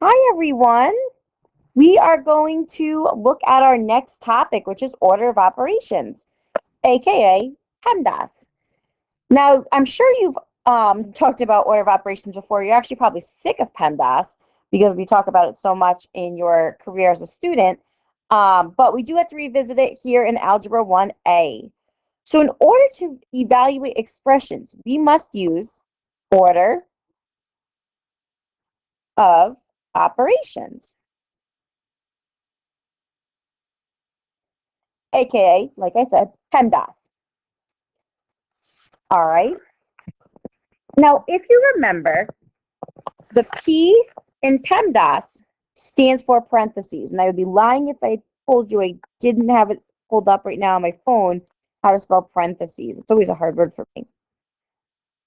Hi, everyone. We are going to look at our next topic, which is order of operations, aka PEMDAS. Now, I'm sure you've talked about order of operations before. You're actually probably sick of PEMDAS because we talk about it so much in your career as a student. But we do have to revisit it here in Algebra 1A. So in order to evaluate expressions, we must use order of operations, aka, like I said, PEMDAS. All right. Now, if you remember, the P in PEMDAS stands for parentheses, and I would be lying if I told you I didn't have it pulled up right now on my phone how to spell parentheses. It's always a hard word for me.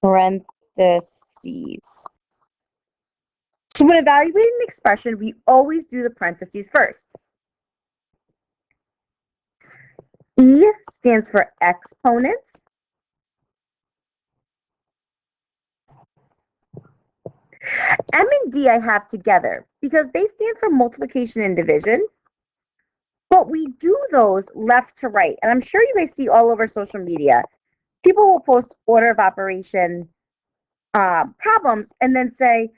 Parentheses. So when evaluating an expression, we always do the parentheses first. E stands for exponents. M and D I have together because they stand for multiplication and division. But we do those left to right. And I'm sure you guys see all over social media. People will post order of operation problems and then say,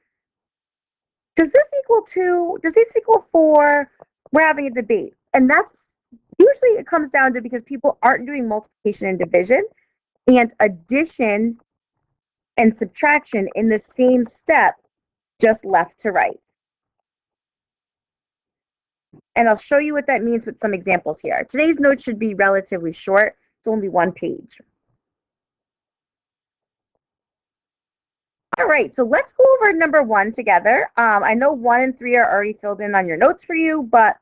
does this equal 2? Does this equal 4? We're having a debate. And that's usually it comes down to because people aren't doing multiplication and division and addition and subtraction in the same step, just left to right. And I'll show you what that means with some examples here. Today's note should be relatively short. It's only one page. All right, so let's go over number 1 together. I know 1 and 3 are already filled in on your notes for you, but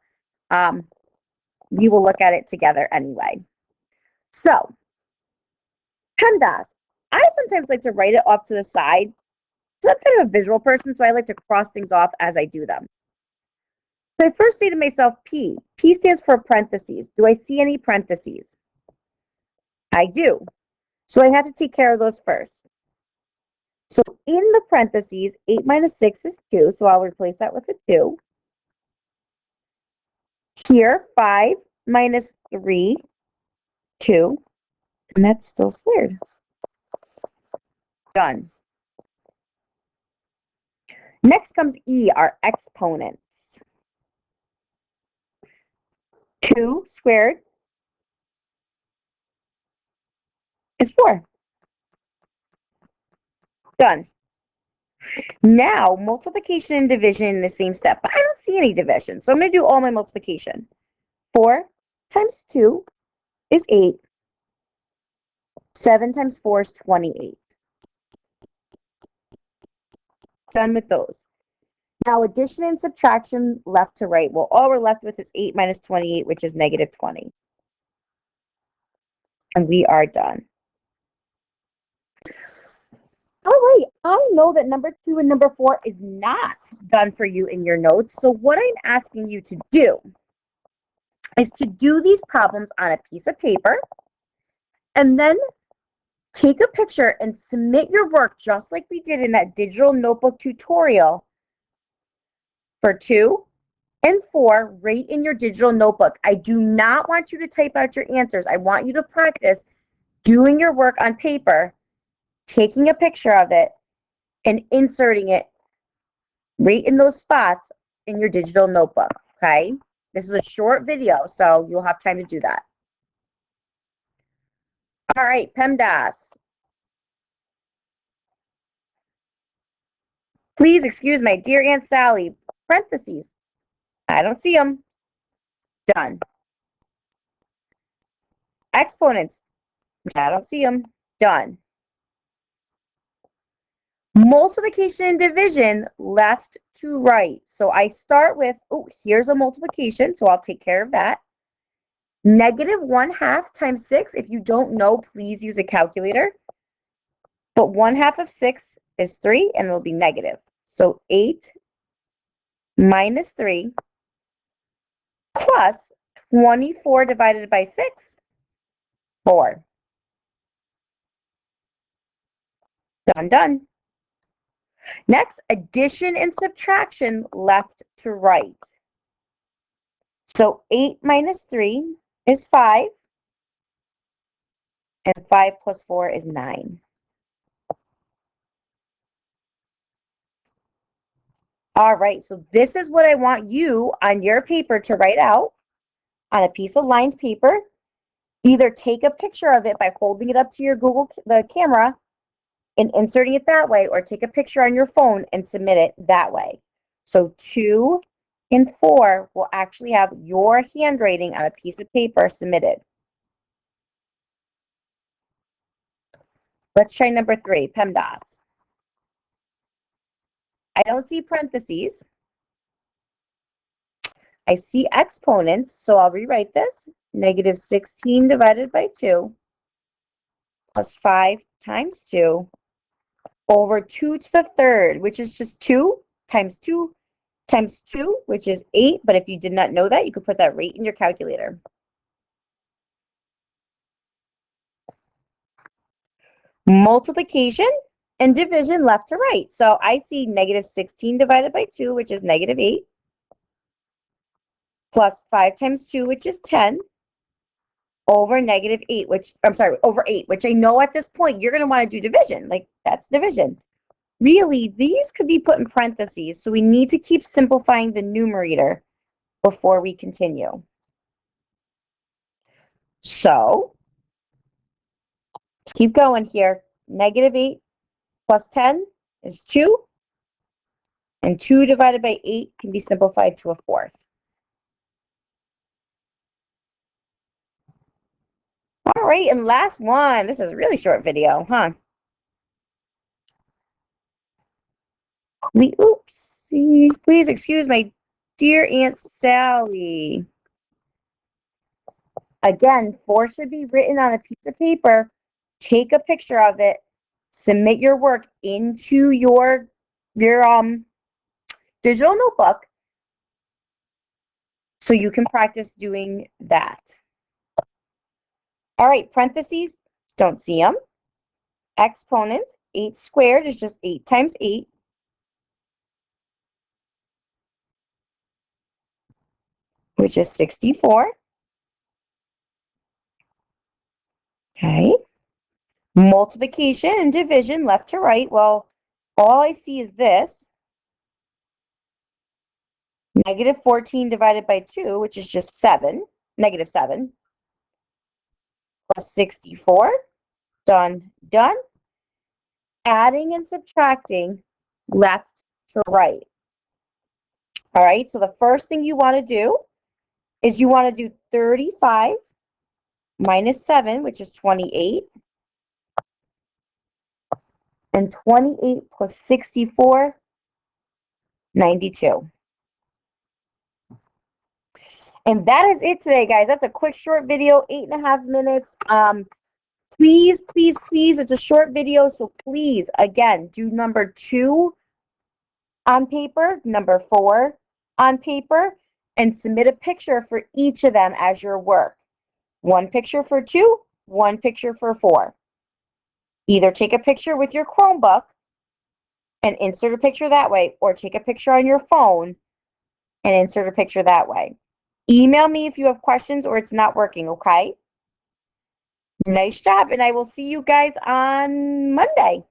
we will look at it together anyway. So, PEMDAS. I sometimes like to write it off to the side. So I'm kind of a visual person, so I like to cross things off as I do them. So I first say to myself, P. P stands for parentheses. Do I see any parentheses? I do. So I have to take care of those first. So in the parentheses, 8 minus 6 is 2, so I'll replace that with a 2. Here, 5 minus 3, 2, and that's still squared. Done. Next comes E, our exponents. 2 squared is 4. Done. Now, multiplication and division in the same step, but I don't see any division, so I'm going to do all my multiplication. 4 times 2 is 8. 7 times 4 is 28. Done with those. Now, addition and subtraction left to right. Well, all we're left with is 8 minus 28, which is negative 20. And we are done. All right, I know that number 2 and number 4 is not done for you in your notes. So what I'm asking you to do is to do these problems on a piece of paper and then take a picture and submit your work just like we did in that digital notebook tutorial for 2 and 4 right in your digital notebook. I do not want you to type out your answers. I want you to practice doing your work on paper, taking a picture of it, and inserting it right in those spots in your digital notebook, okay? This is a short video, so you'll have time to do that. All right, PEMDAS. Please excuse my dear Aunt Sally. Parentheses. I don't see them. Done. Exponents. I don't see them. Done. Multiplication and division, left to right. So I start with, oh, here's a multiplication, so I'll take care of that. Negative 1/2 times 6. If you don't know, please use a calculator. But 1/2 of 6 is 3, and it'll be negative. So 8 minus 3 plus 24 divided by 6, 4. Done, done. Next, addition and subtraction left to right. So 8 minus 3 is 5, and 5 plus 4 is 9. All right, so this is what I want you on your paper to write out on a piece of lined paper. Either take a picture of it by holding it up to your the camera and inserting it that way, or take a picture on your phone and submit it that way. So 2 and 4 will actually have your handwriting on a piece of paper submitted. Let's try number 3, PEMDAS. I don't see parentheses. I see exponents, so I'll rewrite this. Negative 16 divided by 2 plus 5 times 2 over 2 to the third, which is just 2 times 2 times 2, which is 8. But if you did not know that, you could put that right in your calculator. Multiplication and division left to right. So I see negative 16 divided by 2, which is negative 8, plus 5 times 2, which is 10, over negative 8, over 8, which I know at this point you're going to want to do division. Like, that's division. Really, these could be put in parentheses, so we need to keep simplifying the numerator before we continue. So, let's keep going here. Negative 8 plus 10 is 2, and 2 divided by 8 can be simplified to a fourth. All right, and last one. This is a really short video, huh? Oopsies, please excuse my dear Aunt Sally. Again, 4 should be written on a piece of paper. Take a picture of it. Submit your work into your digital notebook so you can practice doing that. All right, parentheses, don't see them. Exponents, 8 squared is just 8 times 8. Which is 64. Okay. Multiplication and division left to right. Well, all I see is this. Negative 14 divided by 2, which is just 7. Negative 7. Plus 64. Done. Done. Adding and subtracting left to right. All right, so the first thing you want to do is you want to do 35 minus 7, which is 28. And 28 plus 64, 92. And that is it today, guys. That's a quick, short video, 8.5 minutes. Please, please, please, it's a short video, so please, again, do number 2 on paper, number 4 on paper, and submit a picture for each of them as your work. 1 picture for 2, 1 picture for 4. Either take a picture with your Chromebook and insert a picture that way, or take a picture on your phone and insert a picture that way. Email me if you have questions or it's not working, okay? Nice job, and I will see you guys on Monday.